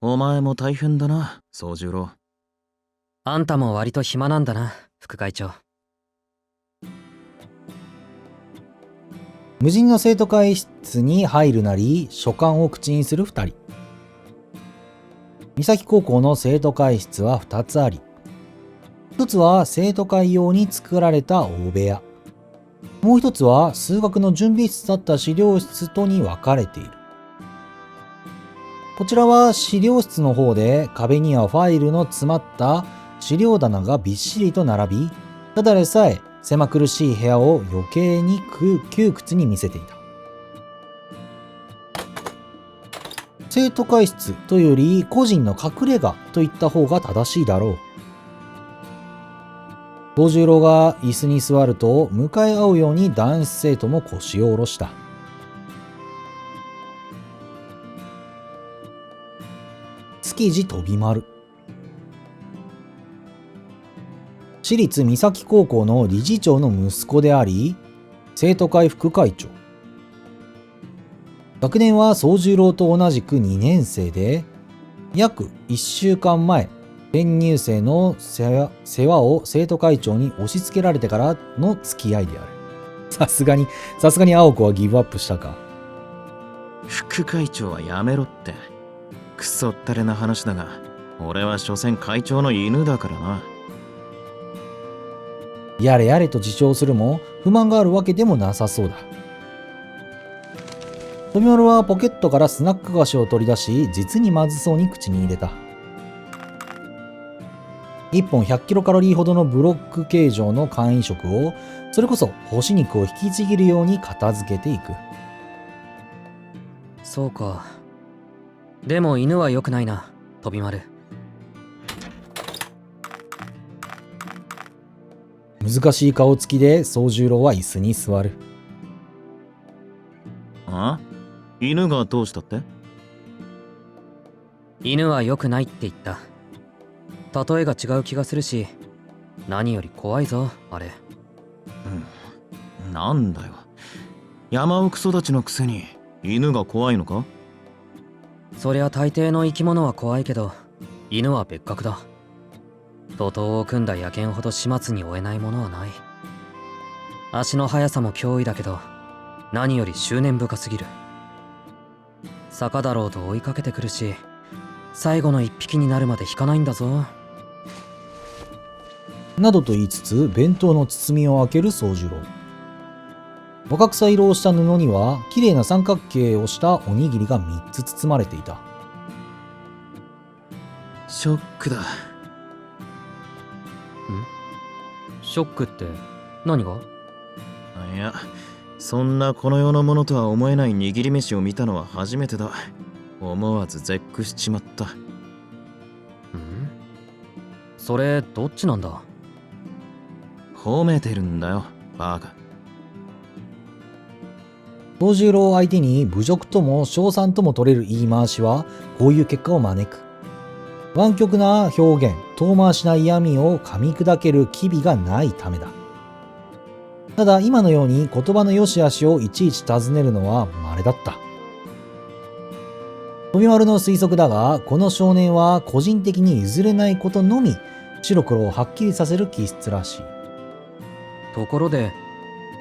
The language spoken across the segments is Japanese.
お前も大変だな、宗十郎。あんたも割と暇なんだな、副会長。無人の生徒会室に入るなり書簡を口にする2人。三崎高校の生徒会室は2つあり、1つは生徒会用に作られた大部屋、もう1つは数学の準備室だった資料室とに分かれている。こちらは資料室の方で、壁にはファイルの詰まった資料棚がびっしりと並び、ただでさえ狭苦しい部屋を余計に窮屈に見せていた。生徒会室というより個人の隠れ家と言った方が正しいだろう。宗十郎が椅子に座ると、向かい合うように男子生徒も腰を下ろした。築地飛丸。私立三崎高校の理事長の息子であり、生徒会副会長。学年は宗十郎と同じく2年生で、約1週間前、転入生の世話を生徒会長に押し付けられてからの付き合いである。さすがに青子はギブアップしたか。副会長はやめろって。クソったれな話だが、俺は所詮会長の犬だからな。やれやれと自重するも、不満があるわけでもなさそうだ。富丸はポケットからスナック菓子を取り出し、実にまずそうに口に入れた。1本100キロカロリーほどのブロック形状の簡易食を、それこそ干し肉を引きちぎるように片付けていく。そうか。でも犬は良くないな、飛丸。難しい顔つきで宗十郎は椅子に座る。あ？犬がどうしたって？犬は良くないって言った。例えが違う気がするし、何より怖いぞ、あれ。なんだよ。山奥育ちのくせに犬が怖いのか？そりゃ大抵の生き物は怖いけど、犬は別格だ。徒党を組んだ野犬ほど始末に負えないものはない。足の速さも脅威だけど、何より執念深すぎる。坂だろうと追いかけてくるし、最後の一匹になるまで引かないんだぞ。などと言いつつ、弁当の包みを開ける宗十郎。若草色をした布には、綺麗な三角形をしたおにぎりが3つ包まれていた。ショックだ。ショックって何が？いや、そんなこの世のものとは思えない握り飯を見たのは初めてだ。思わず絶句しちまった。それどっちなんだ？褒めてるんだよ、バカ。宗十郎相手に侮辱とも称賛とも取れる言い回しは、こういう結果を招く。湾曲な表現、遠回しな嫌味を噛み砕ける機微がないためだ。ただ今のように言葉の良し悪しをいちいち尋ねるのは稀だった。富丸の推測だが、この少年は個人的に譲れないことのみ白黒をはっきりさせる気質らしい。ところで、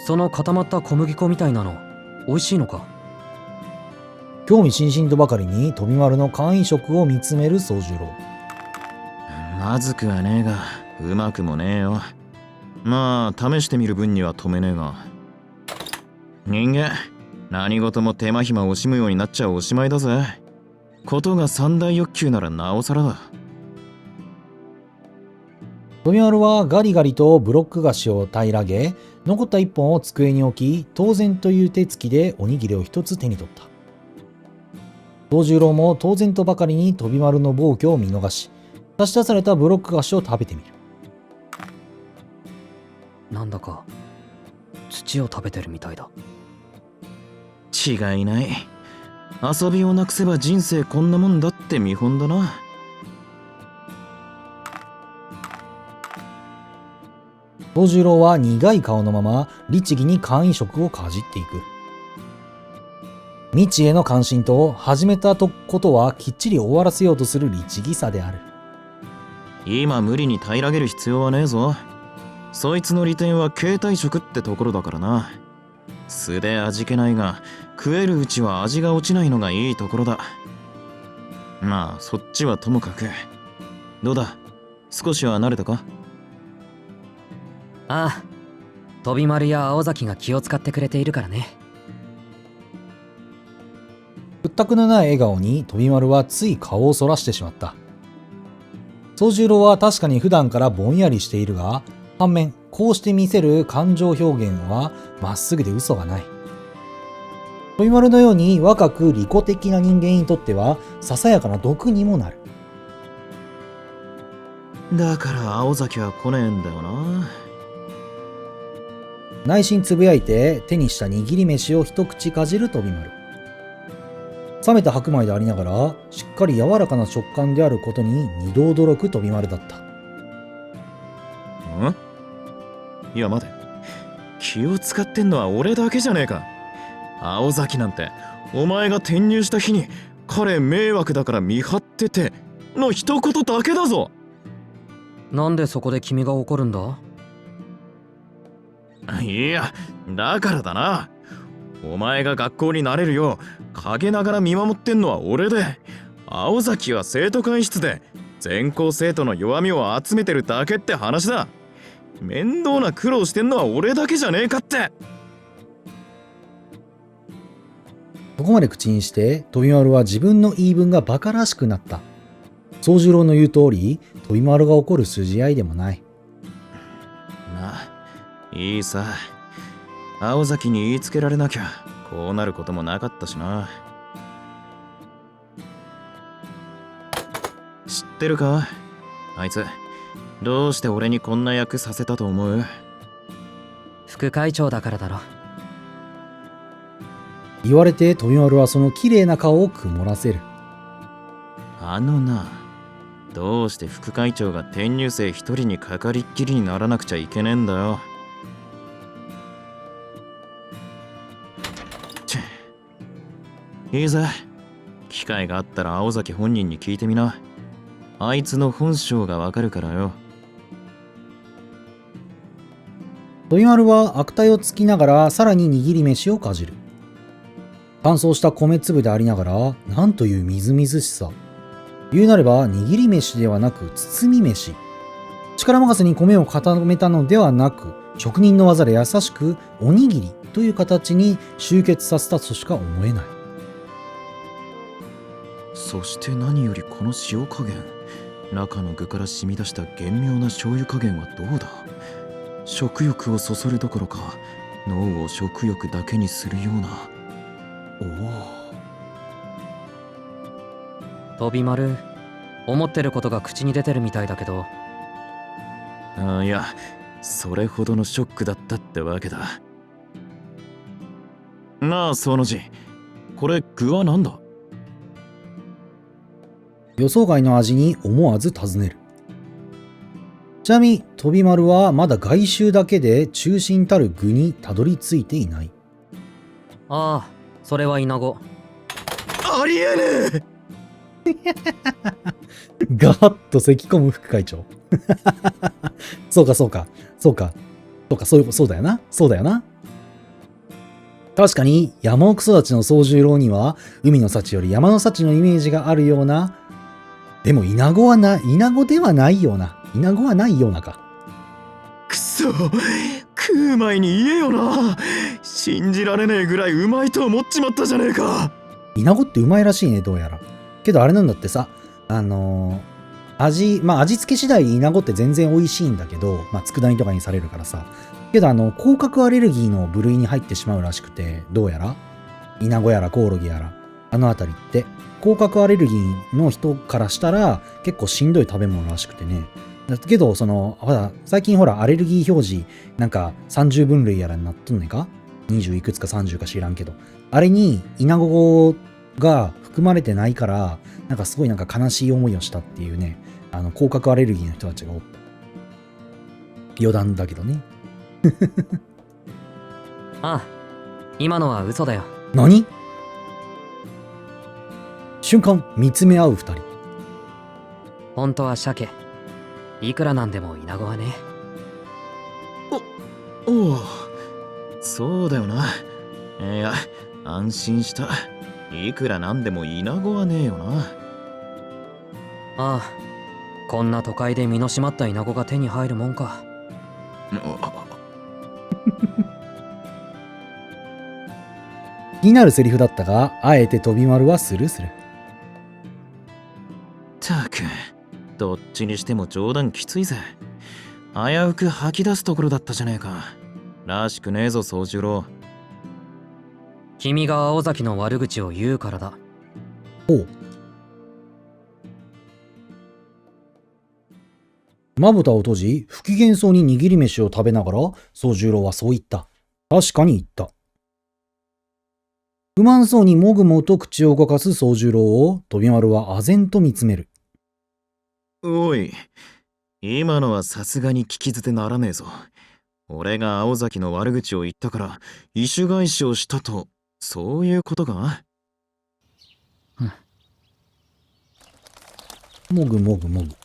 その固まった小麦粉みたいなの美味しいのか？興味津々とばかりに富丸の簡易食を見つめる宗十郎。まずくはねえが、うまくもねえよ。まあ試してみる分には止めねえが。人間、何事も手間暇惜しむようになっちゃおしまいだぜ。ことが三大欲求ならなおさらだ。富丸はガリガリとブロック菓子を平らげ、残った一本を机に置き、当然という手つきでおにぎりを一つ手に取った。宗十郎も当然とばかりに飛丸の暴挙を見逃し、差し出されたブロック菓子を食べてみる。なんだか土を食べてるみたいだ。違いない。遊びをなくせば人生こんなもんだって見本だな。宗十郎は苦い顔のまま律儀に簡易食をかじっていく。未知への関心と始めたことはきっちり終わらせようとする律儀さである。今無理に平らげる必要はねえぞ。そいつの利点は携帯食ってところだからな。素で味気ないが食えるうちは味が落ちないのがいいところだ。まあそっちはともかく。どうだ、少しは慣れたか？ああ、飛丸や青崎が気を使ってくれているからね。屈託のない笑顔に飛丸はつい顔をそらしてしまった。宗十郎は確かに普段からぼんやりしているが、反面こうして見せる感情表現はまっすぐで嘘がない。飛丸のように若く利己的な人間にとってはささやかな毒にもなる。だから青崎は来ねえんだよな。内心つぶやいて手にした握り飯を一口かじる飛丸。冷めた白米でありながらしっかり柔らかな食感であることに二度驚く飛丸だった。ん？いや待て、気を使ってんのは俺だけじゃねえか。青崎なんてお前が転入した日に彼迷惑だから見張ってての一言だけだぞ。なんでそこで君が怒るんだ？いや、だからだな。お前が学校になれるよう陰ながら見守ってんのは俺で、青崎は生徒会室で全校生徒の弱みを集めてるだけって話だ。面倒な苦労してんのは俺だけじゃねえかって。そこまで口にして飛丸は自分の言い分がバカらしくなった。宗十郎の言う通り飛丸が怒る筋合いでもない。まあいいさ、青崎に言いつけられなきゃこうなることもなかったしな。知ってるか、あいつどうして俺にこんな役させたと思う？副会長だからだろ。言われて飛丸はその綺麗な顔を曇らせる。あのな、どうして副会長が転入生一人にかかりっきりにならなくちゃいけねえんだよ。いいぜ、機会があったら青崎本人に聞いてみな。あいつの本性がわかるからよ。飛丸は悪態をつきながらさらに握り飯をかじる。乾燥した米粒でありながらなんというみずみずしさ。言うなれば握り飯ではなく包み飯。力任せに米を固めたのではなく、職人の技で優しくおにぎりという形に集結させたとしか思えない。そして何よりこの塩加減、中の具から染み出した厳妙な醤油加減はどうだ。食欲をそそるどころか脳を食欲だけにするような。おお、飛丸、思ってることが口に出てるみたいだけど。いや、それほどのショックだったってわけだ。なあその字、これ具は何だ？予想外の味に思わず尋ねる。ちなみに飛丸はまだ外周だけで中心たる具にたどり着いていない。ああ、それはイナゴ。ありえねえ。ガーッと咳き込む副会長。そうかそうかそうかそうか、そうだよな、そうだよな。確かに山奥育ちの宗十郎には海の幸より山の幸のイメージがあるような。でもイナゴではないような。イナゴはないようなか。くそ、食う前に言えよな。信じられねえぐらいうまいと思っちまったじゃねえか。イナゴってうまいらしいね、どうやら。けどあれなんだってさ、味付け次第でイナゴって全然美味しいんだけど、佃煮とかにされるからさ。けど甲殻アレルギーの部類に入ってしまうらしくて、どうやらイナゴやらコオロギやら、あのあたりって、甲殻アレルギーの人からしたら結構しんどい食べ物らしくてね。だけど、最近ほら、アレルギー表示、なんか30分類やらになっとんねんか ?20 いくつか30か知らんけど。あれにイナゴが含まれてないから、なんかすごいなんか悲しい思いをしたっていうね、甲殻アレルギーの人たちがおった。余談だけどね。ああ、今のは嘘だよ。何？瞬間見つめ合う二人。本当は鮭。いくらなんでもイナゴはね。おお、そうだよな。いや、安心した。いくらなんでもイナゴはねえよな。ああ、こんな都会で身の締まったイナゴが手に入るもんか。気になるセリフだったが、あえて飛び丸はスルーする。たく、どっちにしても冗談きついぜ。危うく吐き出すところだったじゃねえか。らしくねえぞ、宗十郎。君が青崎の悪口を言うからだ。おう。まぶたを閉じ、不機嫌そうに握り飯を食べながら、宗十郎はそう言った。確かに言った。不満そうにもぐもぐと口を動かす宗十郎を、飛丸は唖然と見つめる。おい、今のはさすがに聞き捨てならねえぞ。俺が青崎の悪口を言ったから、意趣返しをしたと、そういうことか？もぐもぐもぐ。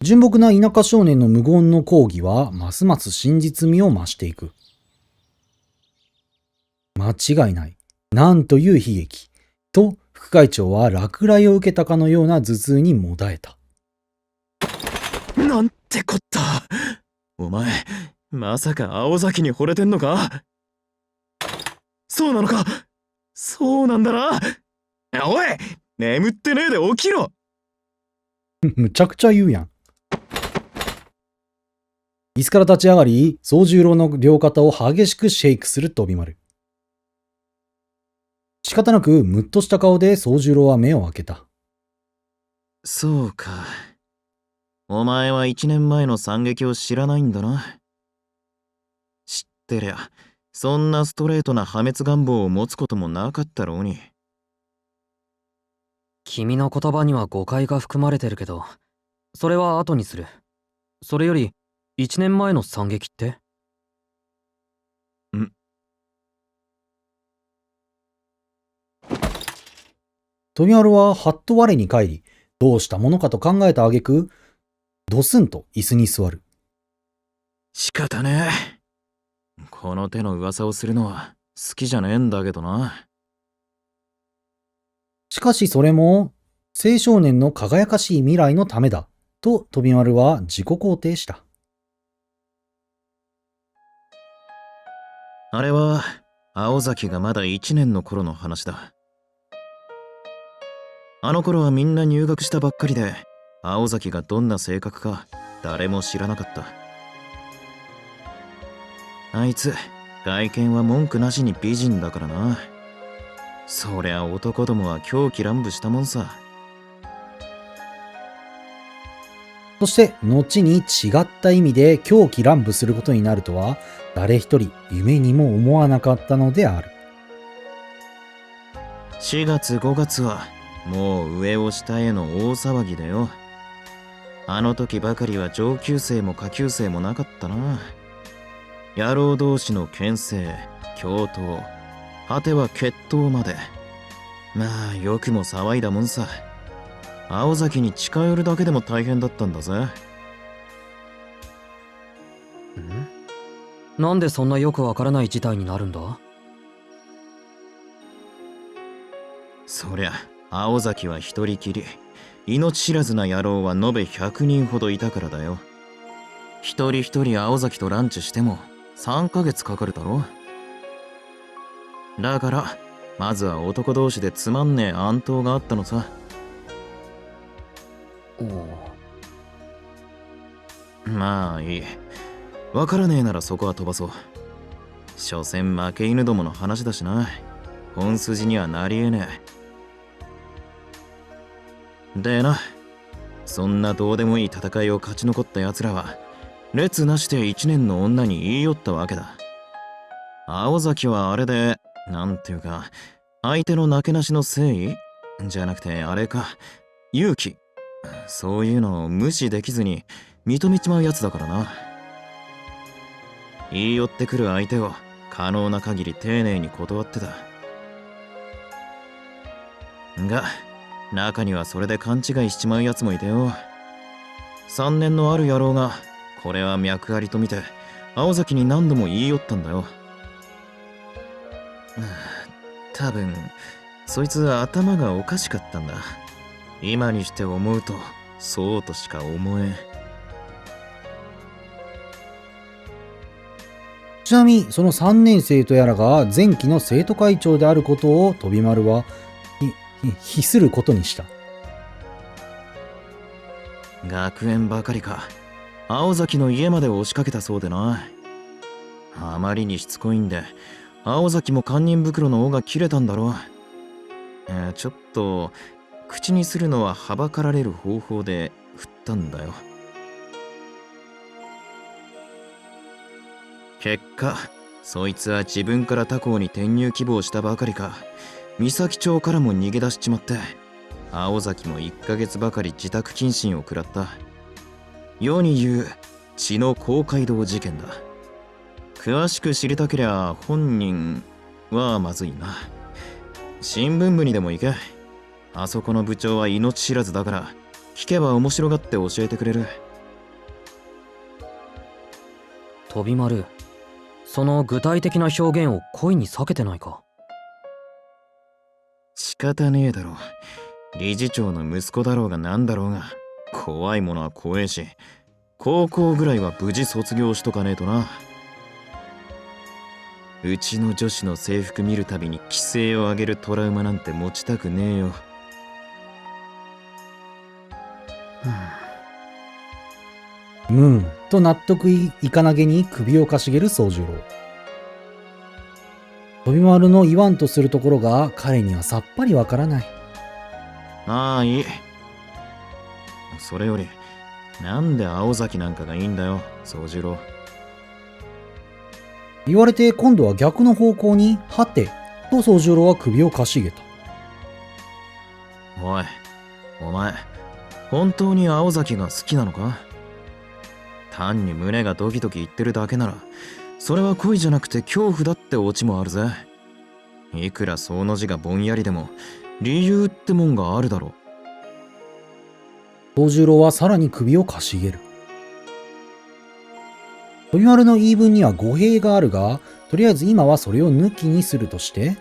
純朴な田舎少年の無言の抗議は、ますます真実味を増していく。間違いない。なんという悲劇。と、副会長は落雷を受けたかのような頭痛にもだえた。なんてこった。お前、まさか青崎に惚れてんのか？そうなのか？そうなんだな。おい、眠ってねえで起きろ。むちゃくちゃ言うやん。椅子から立ち上がり、宗十郎の両肩を激しくシェイクする飛丸。仕方なくムッとした顔で宗十郎は目を開けた。そうか。お前は1年前の惨劇を知らないんだな。知ってりゃ、そんなストレートな破滅願望を持つこともなかったろうに。君の言葉には誤解が含まれてるけど、それは後にする。それより、1年前の惨劇って？飛丸ははっと我に返り、どうしたものかと考えた挙句、ドスンと椅子に座る。仕方ねえ。この手の噂をするのは好きじゃねえんだけどな。しかしそれも、青少年の輝かしい未来のためだ、と飛丸は自己肯定した。あれは、青崎がまだ1年の頃の話だ。あの頃はみんな入学したばっかりで、青崎がどんな性格か誰も知らなかった。あいつ、外見は文句なしに美人だからな。そりゃ男どもは狂気乱舞したもんさ。そして後に違った意味で狂気乱舞することになるとは誰一人夢にも思わなかったのである。4月5月はもう上を下への大騒ぎだよ。あの時ばかりは上級生も下級生もなかったな。野郎同士の牽制、共闘、果ては決闘まで。まあよくも騒いだもんさ。青崎に近寄るだけでも大変だったんだぜ。なんでそんなよくわからない事態になるんだ？そりゃ青崎は一人きり、命知らずな野郎は延べ100人ほどいたからだよ。一人一人青崎とランチしても3ヶ月かかるだろ。だからまずは男同士でつまんねえ暗闘があったのさ。まあいい。わからねえならそこは飛ばそう。所詮負け犬どもの話だしな。本筋にはなりえねえ。でな、そんなどうでもいい戦いを勝ち残った奴らは列なして1年の女に言い寄ったわけだ。青崎はあれで、なんていうか、相手のなけなしの誠意じゃなくてあれか、勇気、そういうのを無視できずに認めちまうやつだからな。言い寄ってくる相手を可能な限り丁寧に断ってた。が中にはそれで勘違いしちまうやつもいてよ。3年のある野郎がこれは脈ありと見て青崎に何度も言い寄ったんだよ。多分そいつ頭がおかしかったんだ。今にして思うとそうとしか思えん。ちなみにその3年生とやらが前期の生徒会長であることを飛丸は秘することにした。学園ばかりか青崎の家まで押しかけたそうでな。あまりにしつこいんで青崎も堪忍袋の尾が切れたんだろう。ちょっと口にするのははばかられる方法で振ったんだよ。結果そいつは自分から他校に転入希望したばかりか三崎町からも逃げ出しちまって、青崎も1ヶ月ばかり自宅謹慎を食らった。世に言う血の公会堂事件だ。詳しく知りたけりゃ本人はまずいな。新聞部にでも行け。あそこの部長は命知らずだから聞けば面白がって教えてくれる。飛丸、その具体的な表現を故意に避けてないか？仕方ねえだろ。理事長の息子だろうがなんだろうが怖いものは怖えし、高校ぐらいは無事卒業しとかねえとな。うちの女子の制服見るたびに規制を上げるトラウマなんて持ちたくねえよ。と納得いかなげに首をかしげる宗十郎。飛丸の言わんとするところが彼にはさっぱりわからない。ああ、いい。それよりなんで青崎なんかがいいんだよ、宗十郎。言われて今度は逆の方向にはてと宗十郎は首をかしげた。おい、お前本当に青崎が好きなのか？単に胸がドキドキ言ってるだけならそれは恋じゃなくて恐怖だってオチもあるぜ。いくらその字がぼんやりでも理由ってもんがあるだろ宗十郎はさらに首をかしげる。飛丸の言い分には語弊があるが、とりあえず今はそれを抜きにするとして、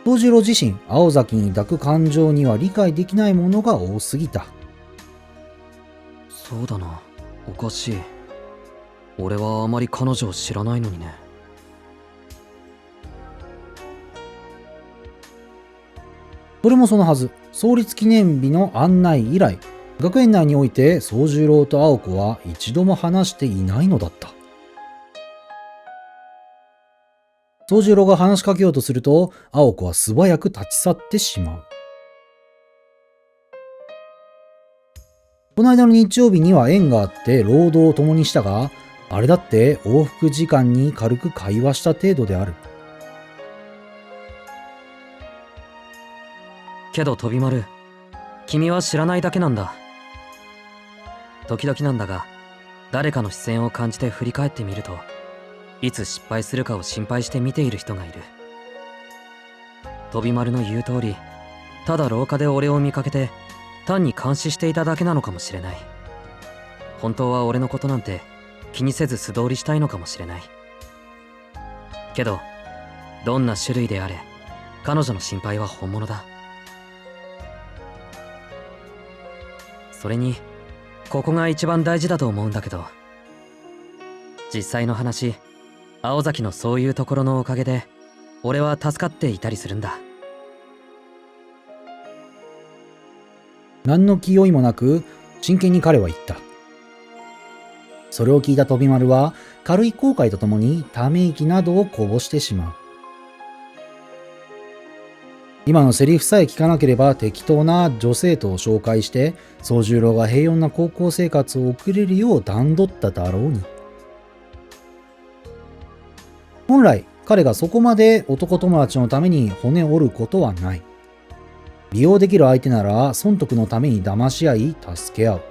宗十郎自身、青崎に抱く感情には理解できないものが多すぎた。そうだな、おかしい。俺はあまり彼女を知らないのにね。それもそのはず、創立記念日の案内以来、学園内において宗十郎と青子は一度も話していないのだった。宗十郎が話しかけようとすると、青子は素早く立ち去ってしまう。この間の日曜日には縁があって労働を共にしたが、あれだって往復時間に軽く会話した程度である。けど飛丸、君は知らないだけなんだ。時々なんだが、誰かの視線を感じて振り返ってみると、いつ失敗するかを心配して見ている人がいる。飛丸の言う通り、ただ廊下で俺を見かけて単に監視していただけなのかもしれない。本当は俺のことなんて気にせず素通りしたいのかもしれない。けどどんな種類であれ彼女の心配は本物だ。それにここが一番大事だと思うんだけど、実際の話、青崎のそういうところのおかげで俺は助かっていたりするんだ。何の気負いもなく真剣に彼は言った。それを聞いた飛丸は軽い後悔とともにため息などをこぼしてしまう。今のセリフさえ聞かなければ適当な女生徒を紹介して宗十郎が平穏な高校生活を送れるよう段取っただろうに。本来彼がそこまで男友達のために骨折ることはない。利用できる相手なら損得のために騙し合い助け合う。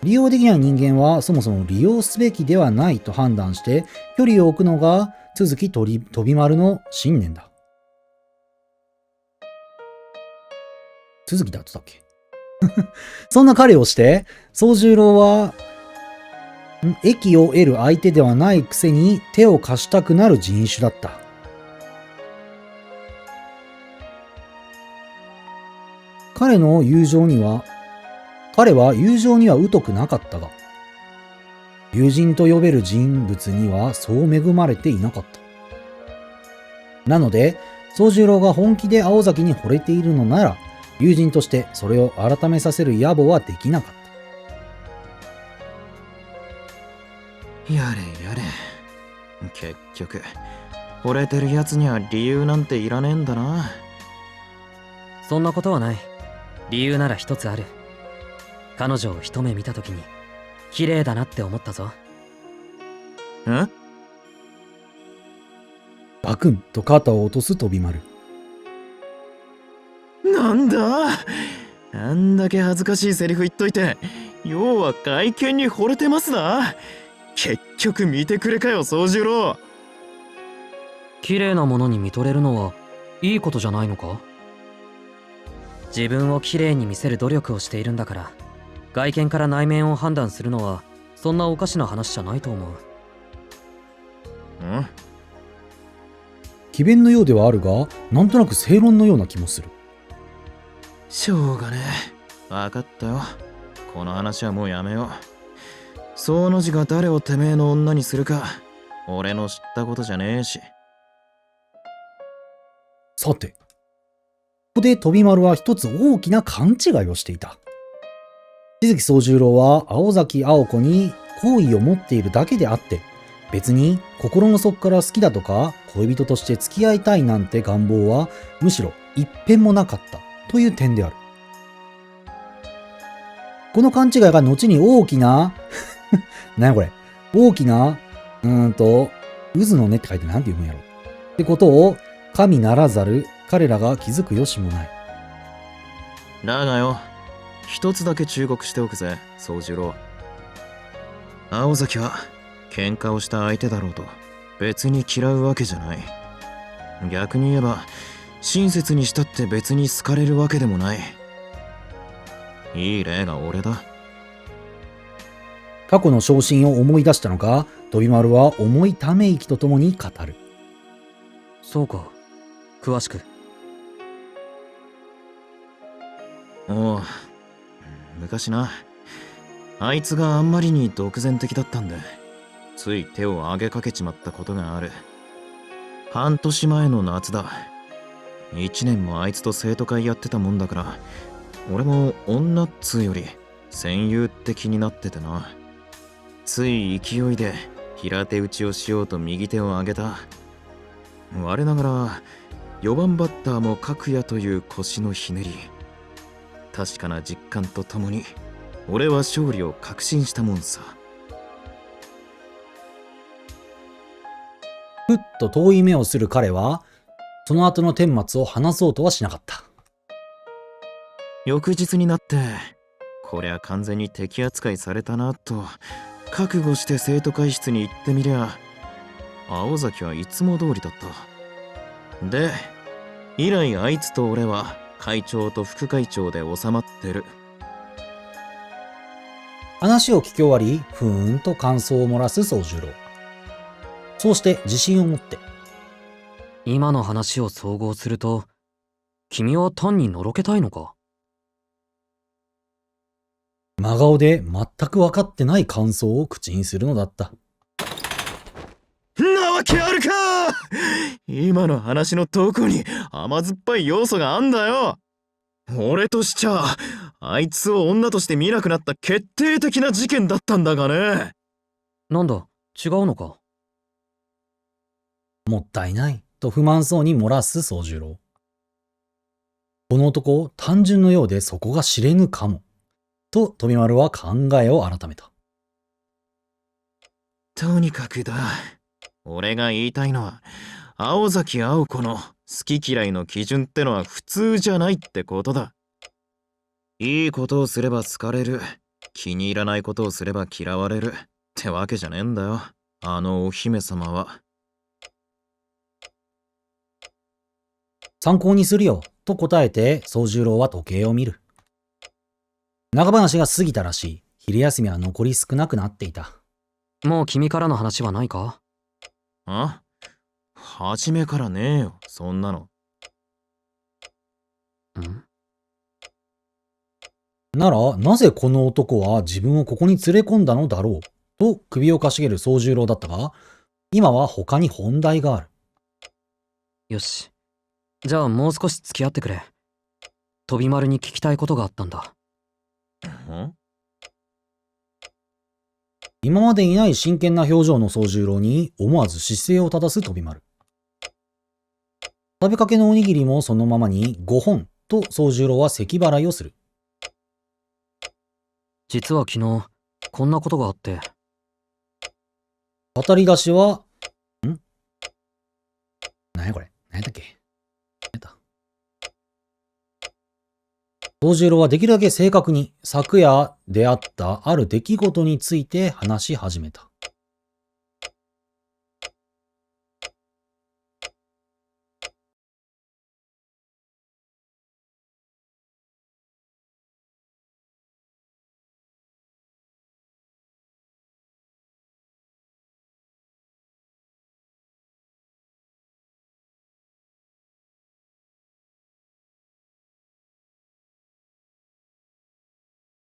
利用できない人間はそもそも利用すべきではないと判断して距離を置くのが都築飛丸の信念だ。続きだってたっけそんな彼をして、宗十郎は、益を得る相手ではないくせに手を貸したくなる人種だった。彼は友情には疎くなかったが、友人と呼べる人物にはそう恵まれていなかった。なので、宗十郎が本気で青崎に惚れているのなら、友人としてそれを改めさせる野暮はできなかった。やれやれ。結局惚れてるやつには理由なんていらねえんだな。そんなことはない。理由なら一つある。彼女を一目見た時に綺麗だなって思ったぞ。ん？バクンと肩を落とす飛び丸。なんだ、あんだけ恥ずかしいセリフ言っといて、要は外見に惚れてますな。結局見てくれかよ、宗十郎。綺麗なものに見とれるのはいいことじゃないのか？自分を綺麗に見せる努力をしているんだから、外見から内面を判断するのはそんなおかしな話じゃないと思う。詭弁のようではあるが、なんとなく正論のような気もする。しょうがねえ。分かったよ。この話はもうやめよう。その字が誰をてめえの女にするか、俺の知ったことじゃねえし。さて、ここで飛丸は一つ大きな勘違いをしていた。静木宗十郎は青崎青子に好意を持っているだけであって、別に心の底から好きだとか恋人として付き合いたいなんて願望はむしろ一遍もなかったという点である。この勘違いが後に大きな何やこれ、大きな渦の根って書いてなんて言うんやろってことを神ならざる彼らが気づく由もない。だがよ、一つだけ忠告しておくぜ、宗十郎。青崎は喧嘩をした相手だろうと別に嫌うわけじゃない。逆に言えば親切にしたって別に好かれるわけでもない。いい例が俺だ。過去の昇進を思い出したのか、飛丸は重いため息とともに語る。そうか、詳しく。おう、昔な、あいつがあんまりに独善的だったんで、つい手を挙げかけちまったことがある。半年前の夏だ。1年もあいつと生徒会やってたもんだから、俺も女っつうより戦友って気になっててな。つい勢いで平手打ちをしようと右手を上げた。我ながら4番バッターも角也という腰のひねり。確かな実感とともに俺は勝利を確信したもんさ。ふっと遠い目をする彼は、その後の顛末を話そうとはしなかった。翌日になって、こりゃ完全に敵扱いされたなと覚悟して生徒会室に行ってみりゃ、青崎はいつも通りだった。で、以来あいつと俺は会長と副会長で収まってる。話を聞き終わり、ふーんと感想を漏らす宗十郎。そうして自信を持って。今の話を総合すると、君は単にのろけたいのか？真顔で全く分かってない感想を口にするのだった。なわけあるか！今の話のどこに甘酸っぱい要素があんだよ。俺としちゃあいつを女として見なくなった決定的な事件だったんだがね。なんだ、違うのか？もったいないと不満そうに漏らす宗十郎。この男単純のようでそこが知れぬかもと飛丸は考えを改めた。とにかくだ、俺が言いたいのは青崎青子の好き嫌いの基準ってのは普通じゃないってことだ。いいことをすれば好かれる、気に入らないことをすれば嫌われるってわけじゃねえんだよ、あのお姫様は。参考にするよと答えて、宗十郎は時計を見る。長話が過ぎたらしい。昼休みは残り少なくなっていた。もう君からの話はないか？あ、初めからねえよ、そんなの。ん？なら、なぜこの男は自分をここに連れ込んだのだろうと首をかしげる宗十郎だったが、今は他に本題がある。よし。じゃあもう少し付き合ってくれ。飛丸に聞きたいことがあったんだ。ん？今までにない真剣な表情の宗十郎に思わず姿勢を正す飛丸。食べかけのおにぎりもそのままに5本と宗十郎は咳払いをする。実は昨日、こんなことがあって。語り出しは、何やこれ、何やったっけ。宗十郎はできるだけ正確に昨夜出会ったある出来事について話し始めた。